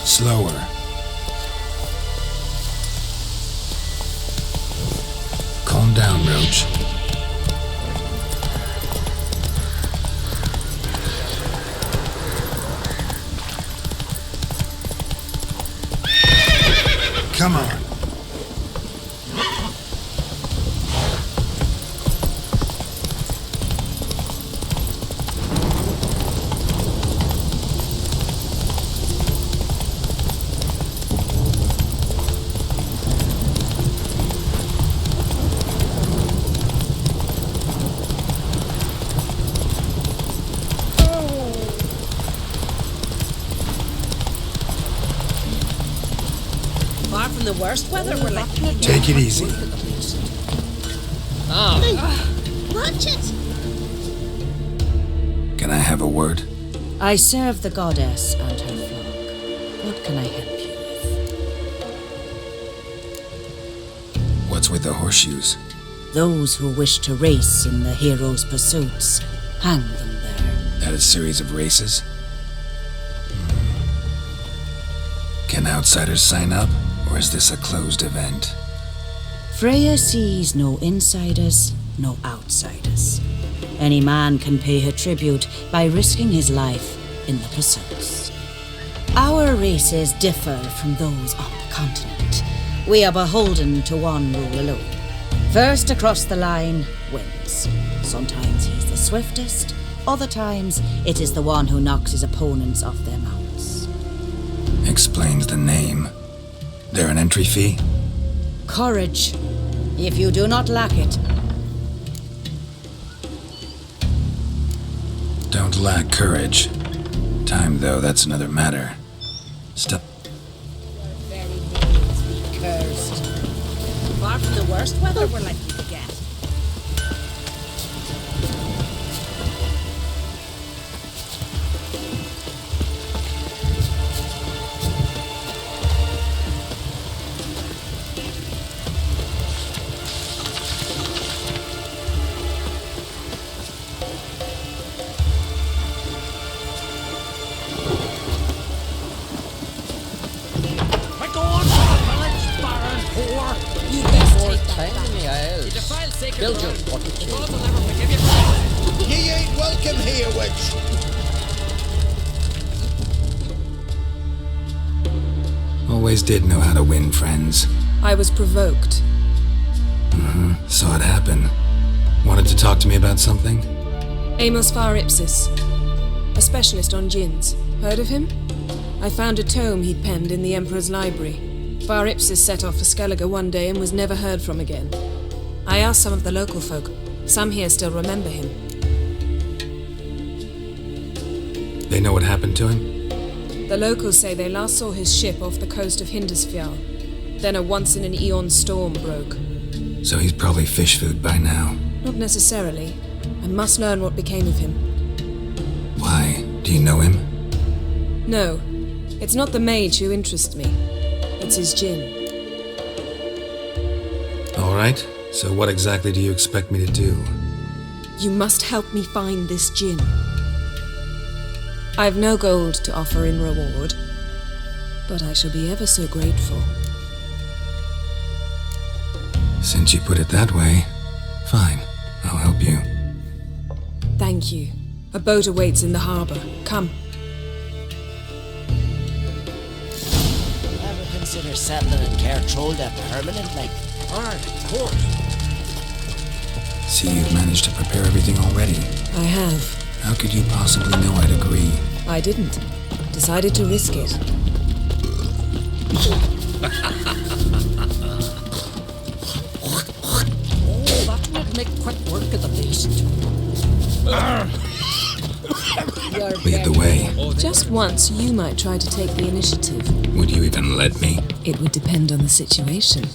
Slower. Calm down, Roach. Come on. The worst weather we're like. Take it easy. Watch it. Can I have a word? I serve the goddess and her flock. What can I help you with? What's with the horseshoes? Those who wish to race in the hero's pursuits, hang them there. At a series of races? Can outsiders sign up? Or is this a closed event? Freya sees no insiders, no outsiders. Any man can pay her tribute by risking his life in the pursuits. Our races differ from those on the continent. We are beholden to one rule alone. First across the line wins. Sometimes he's the swiftest, other times it is the one who knocks his opponents off their mounts. Explains the name. There an entry fee? Courage. If you do not lack it. Don't lack courage. Time, though, that's another matter. Stop. Your very names be cursed. Far from the worst weather we're likely to get. Ye ain't welcome here, witch. Always did know how to win friends. I was provoked. Saw it happen. Wanted to talk to me about something? Amos Far Ipsis, a specialist on djinns. Heard of him? I found a tome he'd penned in the Emperor's library. Far Ipsis set off for Skellige one day and was never heard from again. I asked some of the local folk. Some here still remember him. They know what happened to him? The locals say they last saw his ship off the coast of Hindisfjall. Then a once-in-an-eon storm broke. So he's probably fish food by now. Not necessarily. I must learn what became of him. Why? Do you know him? No, it's not the mage who interests me. It's his djinn. All right. So what exactly do you expect me to do? You must help me find this djinn. I've no gold to offer in reward, but I shall be ever so grateful. Since you put it that way, fine. I'll help you. Thank you. A boat awaits in the harbor. Come. Ever consider settling in Cairtroll there permanently? Aye, of course. See, you've managed to prepare everything already. I have. How could you possibly know I'd agree? I didn't. Decided to risk it. Oh, that would make quick work of the beast. Lead the way. Just once, you might try to take the initiative. Would you even let me? It would depend on the situation.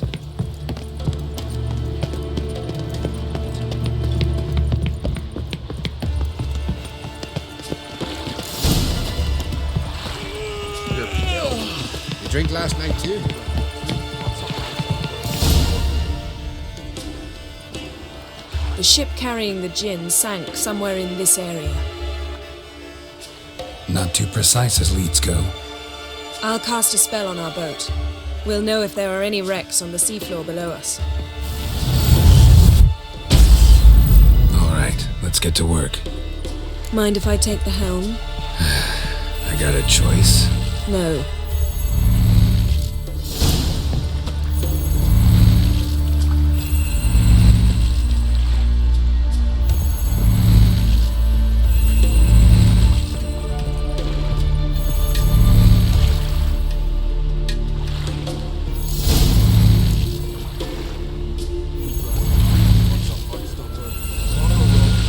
You drink last night too? The ship carrying the djinn sank somewhere in this area. Not too precise as leads go. I'll cast a spell on our boat. We'll know if there are any wrecks on the seafloor below us. All right, let's get to work. Mind if I take the helm? I got a choice. No.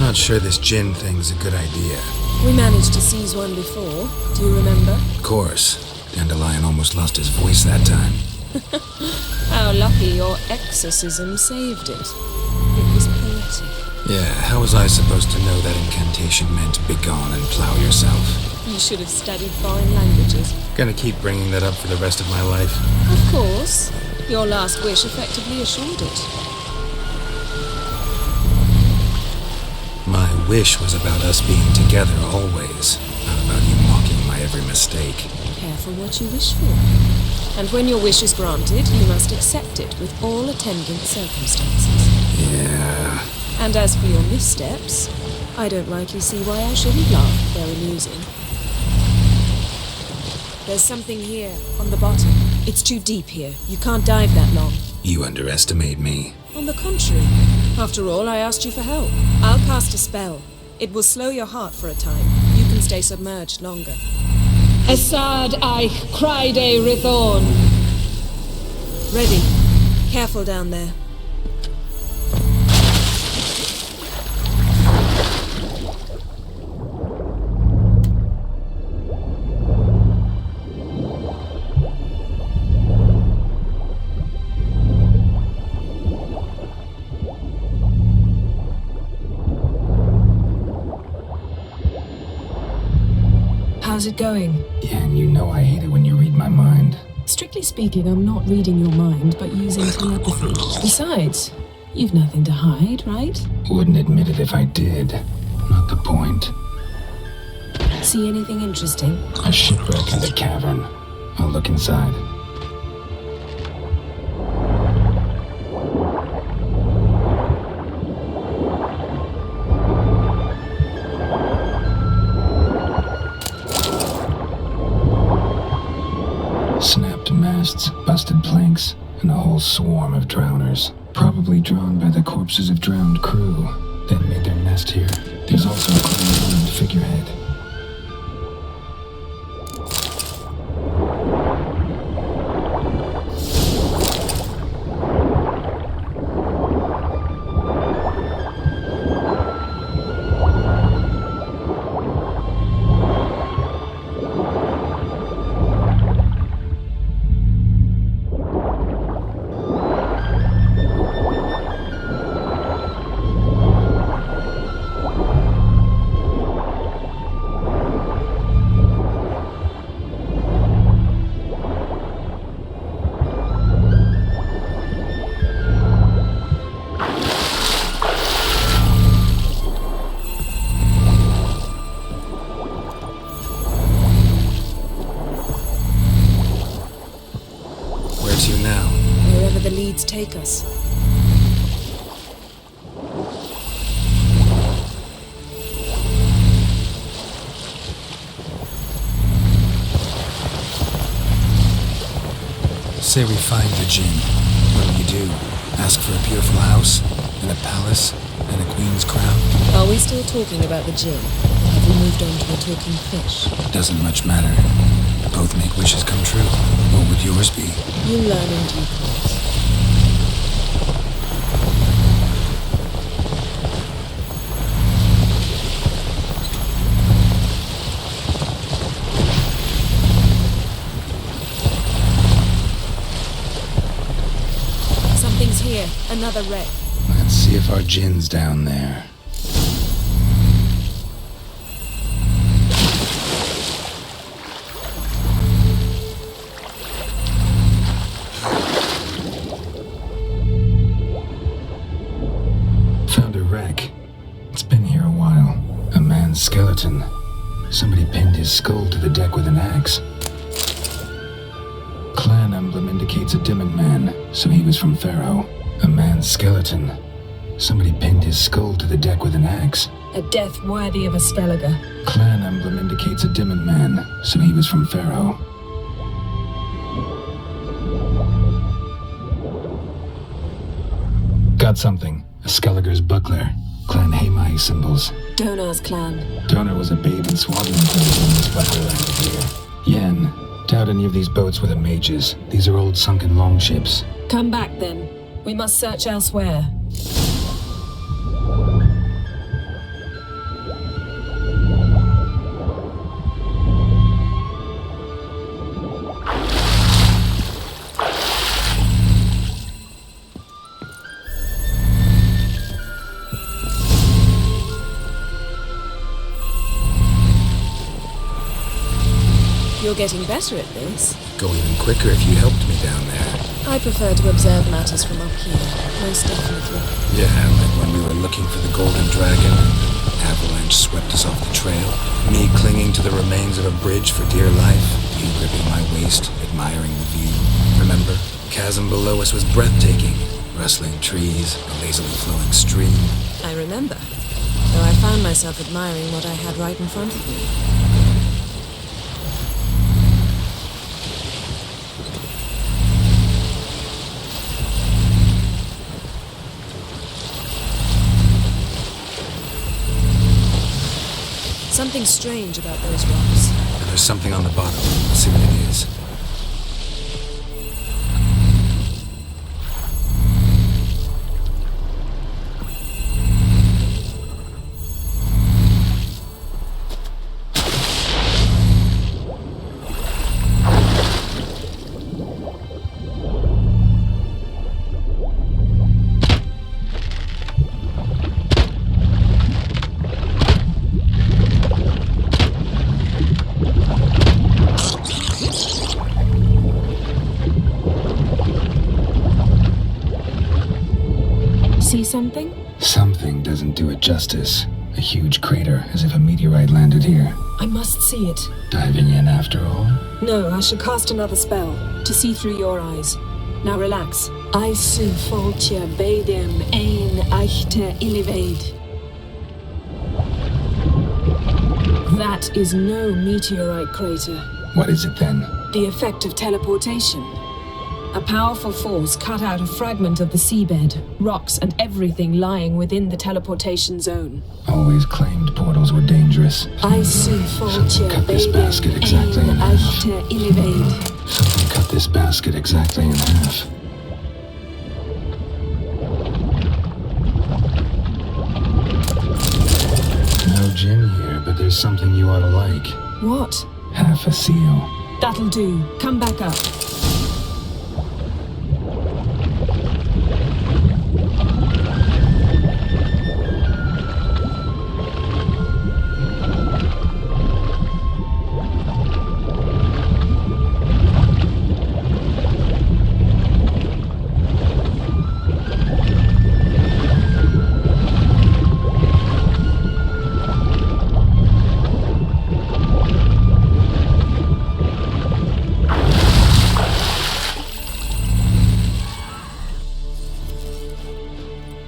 Not sure this djinn thing's a good idea. We managed to seize one before. Do you remember? Of course. Dandelion almost lost his voice that time. How lucky your exorcism saved it. It was poetic. Yeah, how was I supposed to know that incantation meant begone and plow yourself? You should have studied foreign languages. Gonna keep bringing that up for the rest of my life. Of course. Your last wish effectively assured it. My wish was about us being together always, not about you mocking my every mistake. Careful what you wish for. And when your wish is granted, you must accept it with all attendant circumstances. Yeah. And as for your missteps, I don't rightly see why I shouldn't laugh. They're amusing. There's something here, on the bottom. It's too deep here. You can't dive that long. You underestimate me. On the contrary. After all, I asked you for help. I'll cast a spell. It will slow your heart for a time. You can stay submerged longer. Assad I cried a Rithorn. Ready. Careful down there. How's it going? Yeah, and you know I hate it when you read my mind. Strictly speaking, I'm not reading your mind, but using telepathy. Besides, you've nothing to hide, right? Wouldn't admit it if I did. Not the point. See anything interesting? A shipwreck in the cavern. I'll look inside. Snapped masts, busted planks, and a whole swarm of drowners. Probably drawn by the corpses of drowned crew that made their nest here. There's also a clean figurehead. Wherever the leads take us. Say we find the djinn. What do you do? Ask for a beautiful house? And a palace? And a queen's crown? Are we still talking about the djinn? Have we moved on to the talking fish? Doesn't much matter. Both make wishes come true. What would yours be? You learn in due course. Something's here. Another wreck. Let's see if our djinn's down there. Found a wreck. It's been here a while. A man's skeleton. Somebody pinned his skull to the deck with an axe. Clan emblem indicates a Demon man, so he was from Pharaoh. A man's skeleton. Somebody pinned his skull to the deck with an axe. A death worthy of a Skellige. Clan emblem indicates a Demon man, so he was from Pharaoh. Got something. A Skellige's buckler. Clan Hamai symbols. Donar's clan. Donar was a babe in swaddling clothes when this buckler landed here. Yen, doubt any of these boats were the mages. These are old sunken longships. Come back then. We must search elsewhere. You're getting better at this. Go even quicker if you helped me down there. I prefer to observe matters from up here, most definitely. Yeah, like when we were looking for the Golden Dragon and the avalanche swept us off the trail. Me clinging to the remains of a bridge for dear life. You gripping my waist, admiring the view. Remember? The chasm below us was breathtaking. Rustling trees, a lazily flowing stream. I remember, though I found myself admiring what I had right in front of me. Something strange about those rocks. And there's something on the bottom. Let's see what it is. See something? Something doesn't do it justice. A huge crater, as if a meteorite landed here. I must see it. Diving in after all? No, I shall cast another spell to see through your eyes. Now relax. Isu foltje bedem ein echte iliveid. That is no meteorite crater. What is it then? The effect of teleportation. A powerful force cut out a fragment of the seabed, rocks and everything lying within the teleportation zone. Always claimed portals were dangerous. Isu foltje Cut this bedem basket exactly in ein half. echte iliveid. Something cut this basket exactly in half. No djinn here, but there's something you ought to like. What? Half a seal. That'll do. Come back up.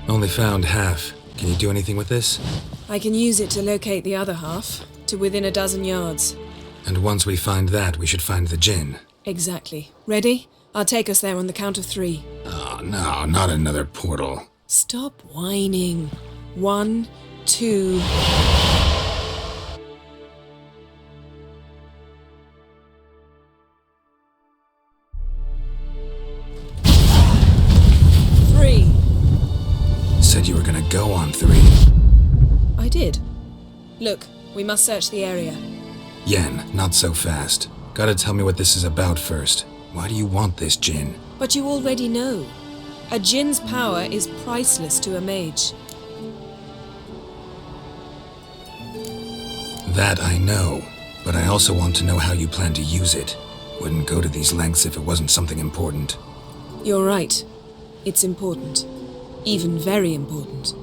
Only found half. Can you do anything with this? I can use it to locate the other half, to within a dozen yards. And once we find that, we should find the djinn. Exactly. Ready? I'll take us there on the count of 3. Oh, no, not another portal. Stop whining. 1, 2... Said you were gonna go on 3. I did. Look, we must search the area. Yen, not so fast. Gotta tell me what this is about first. Why do you want this djinn? But you already know. A djinn's power is priceless to a mage. That I know, but I also want to know how you plan to use it. Wouldn't go to these lengths if it wasn't something important. You're right. It's important. Even very important.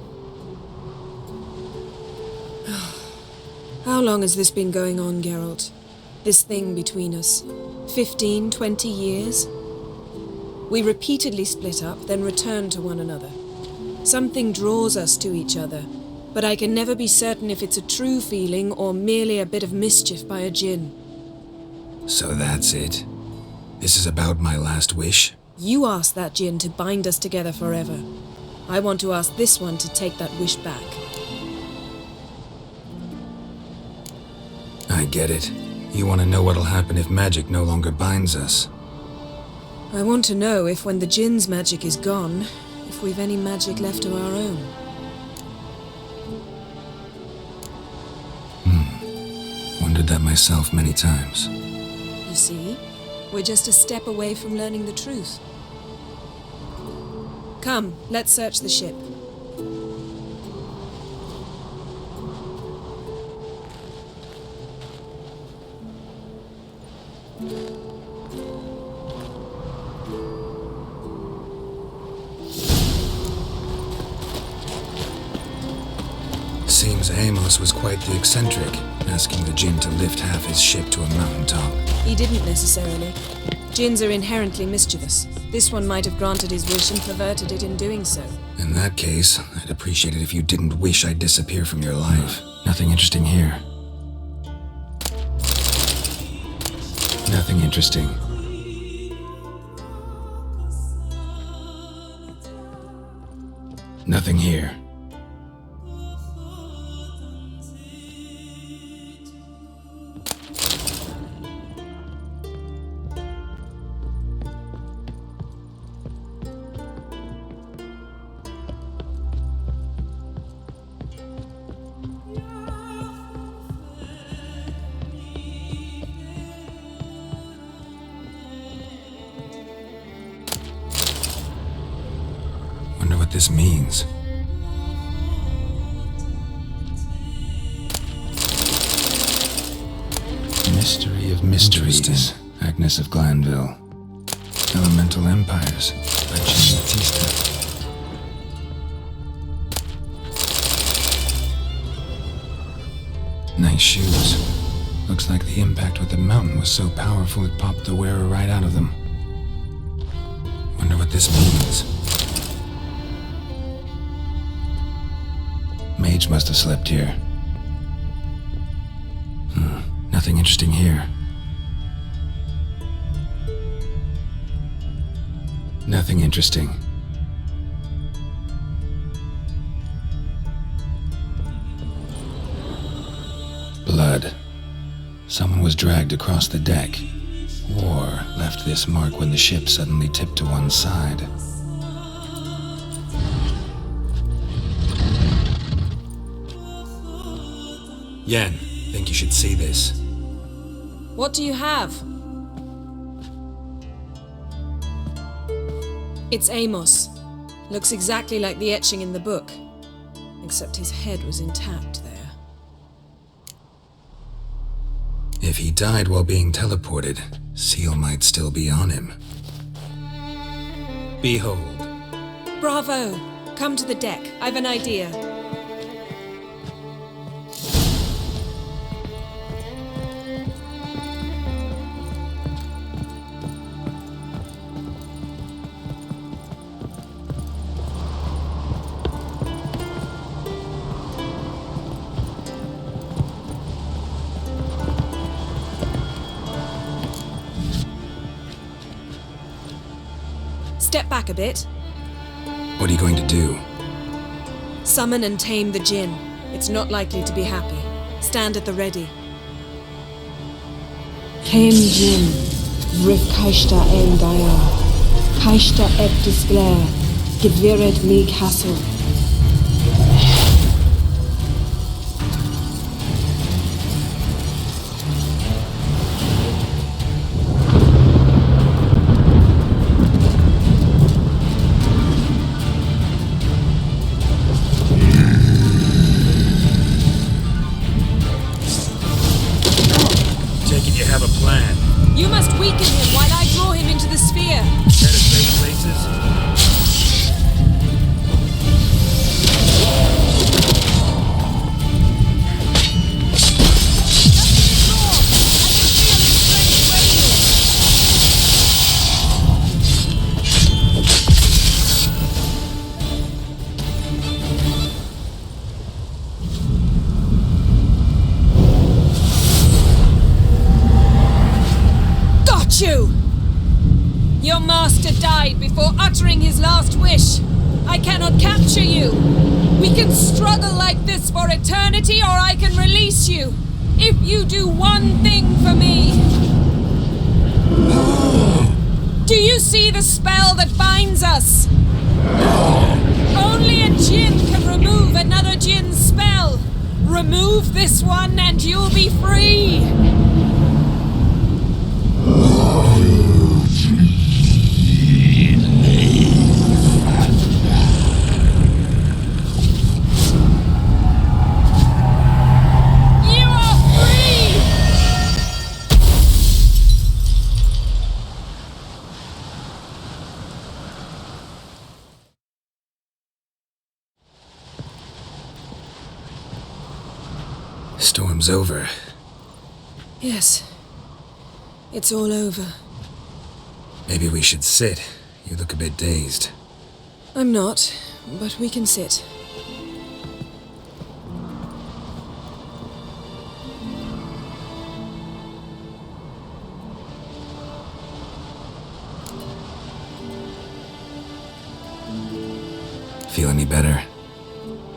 How long has this been going on, Geralt? This thing between us. 15, 20 years? We repeatedly split up, then return to one another. Something draws us to each other, but I can never be certain if it's a true feeling or merely a bit of mischief by a djinn. So that's it. This is about my last wish? You asked that djinn to bind us together forever. I want to ask this one to take that wish back. I get it. You want to know what'll happen if magic no longer binds us. I want to know if when the djinn's magic is gone, if we've any magic left of our own. Wondered that myself many times. You see, we're just a step away from learning the truth. Come, let's search the ship. Seems Amos was quite the eccentric, asking the djinn to lift half his ship to a mountaintop. He didn't necessarily. Djinns are inherently mischievous. This one might have granted his wish and perverted it in doing so. In that case, I'd appreciate it if you didn't wish I'd disappear from your life. Nothing interesting here. Nothing interesting. Nothing here. Wonder what this means. Mystery of mysteries. Agnes of Glanville. Elemental Empires by Jean Batista. Nice shoes. Looks like the impact with the mountain was so powerful it popped the wearer right out of them. Wonder what this means. Mage must have slept here. Nothing interesting here. Nothing interesting. Blood. Someone was dragged across the deck, or left this mark when the ship suddenly tipped to one side. Yen, think you should see this. What do you have? It's Amos. Looks exactly like the etching in the book. Except his head was intact there. If he died while being teleported, Seal might still be on him. Behold. Bravo! Come to the deck. I've an idea. Step back a bit. What are you going to do? Summon and tame the djinn. It's not likely to be happy. Stand at the ready. Kem Jin, Vrif Kaishta En Daya, Kaishta Et Disglair, Gevired Mi Castle. Take it you have a plan. You must weaken him while I draw him into the sphere. Head of great places. Your master died before uttering his last wish. I cannot capture you. We can struggle like this for eternity, or I can release you. If you do one thing for me. Do you see the spell that binds us? Only a djinn can remove another djinn's spell. Remove this one and you'll be free. You are free! Storm's over. Yes. It's all over. Maybe we should sit. You look a bit dazed. I'm not, but we can sit. Feel any better?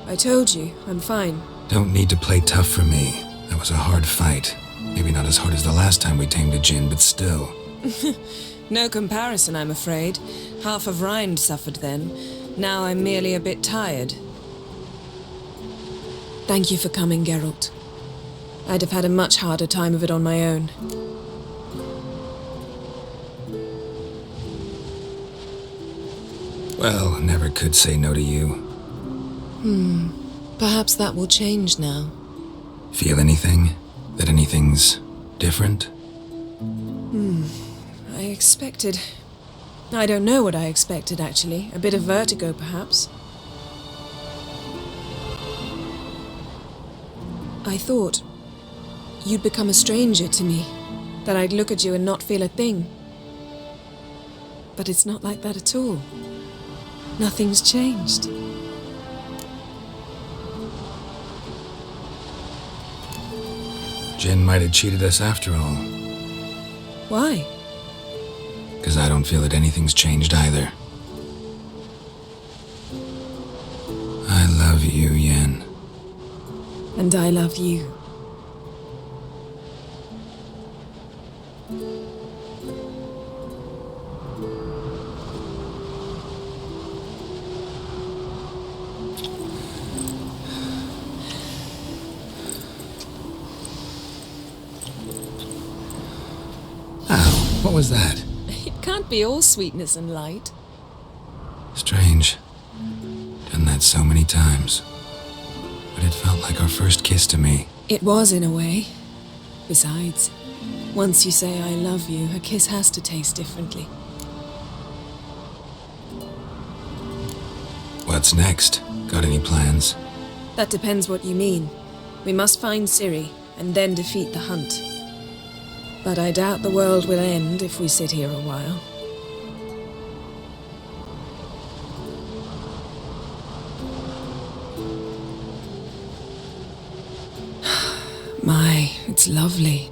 I told you, I'm fine. Don't need to play tough for me. That was a hard fight. Maybe not as hard as the last time we tamed a djinn, but still. No comparison, I'm afraid. Half of Rind suffered then. Now I'm merely a bit tired. Thank you for coming, Geralt. I'd have had a much harder time of it on my own. Well, never could say no to you. Perhaps that will change now. Feel anything? That anything's different? I expected... I don't know what I expected, actually. A bit of vertigo, perhaps. I thought you'd become a stranger to me, that I'd look at you and not feel a thing. But it's not like that at all. Nothing's changed. Djinn might have cheated us after all. Why? Because I don't feel that anything's changed either. I love you, Yen. And I love you. Ow, what was that? It can't be all sweetness and light. Strange. Done that so many times. But it felt like our first kiss to me. It was, in a way. Besides, once you say I love you, a kiss has to taste differently. What's next? Got any plans? That depends what you mean. We must find Ciri, and then defeat the hunt. But I doubt the world will end if we sit here a while. My, it's lovely.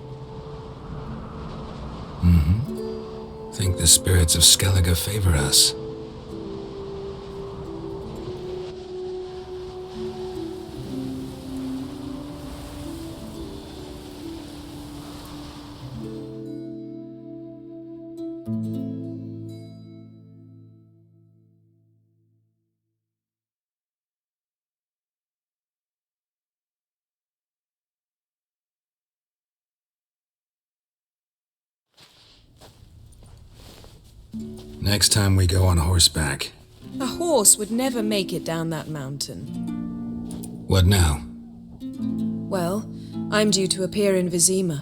Think the spirits of Skellige favor us. Next time we go on horseback. A horse would never make it down that mountain. What now? Well, I'm due to appear in Vizima.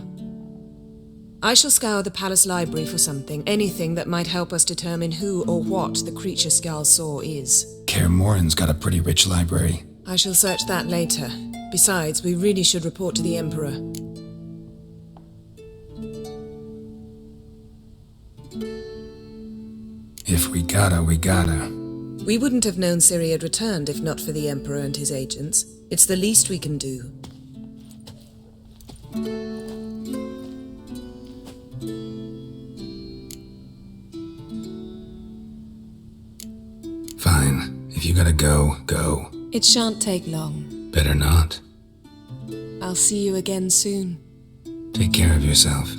I shall scour the palace library for something, anything that might help us determine who or what the creature Skal saw is. Kaer Morhen's got a pretty rich library. I shall search that later. Besides, we really should report to the Emperor. If we gotta, we gotta. We wouldn't have known Ciri had returned if not for the Emperor and his agents. It's the least we can do. gotta go, go. It shan't take long. Better not. I'll see you again soon. Take care of yourself.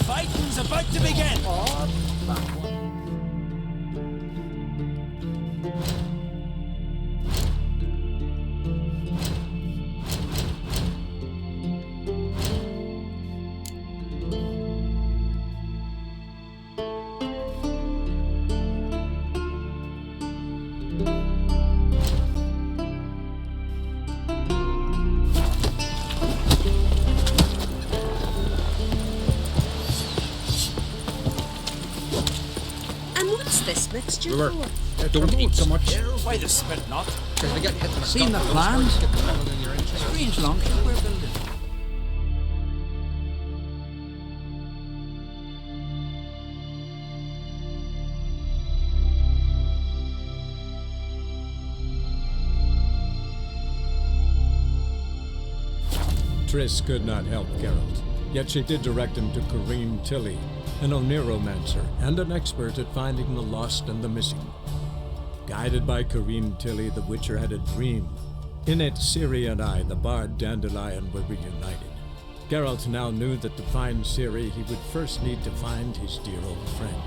Fighting's about to begin! And what's this mixture We were. for? Don't eat so much. Why the spit not? Because we get hit in the Seen the stomach, plans? those words get traveled in your engine. Strange longship we're building. Triss could not help Geralt, yet she did direct him to Corrine Tilly, an Oniromancer and an expert at finding the lost and the missing. Guided by Corrine Tilly, the Witcher had a dream. In it, Ciri and I, the bard Dandelion, were reunited. Geralt now knew that to find Ciri, he would first need to find his dear old friend.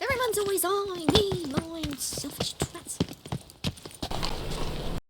Everyone's always on me, mine, selfish twats.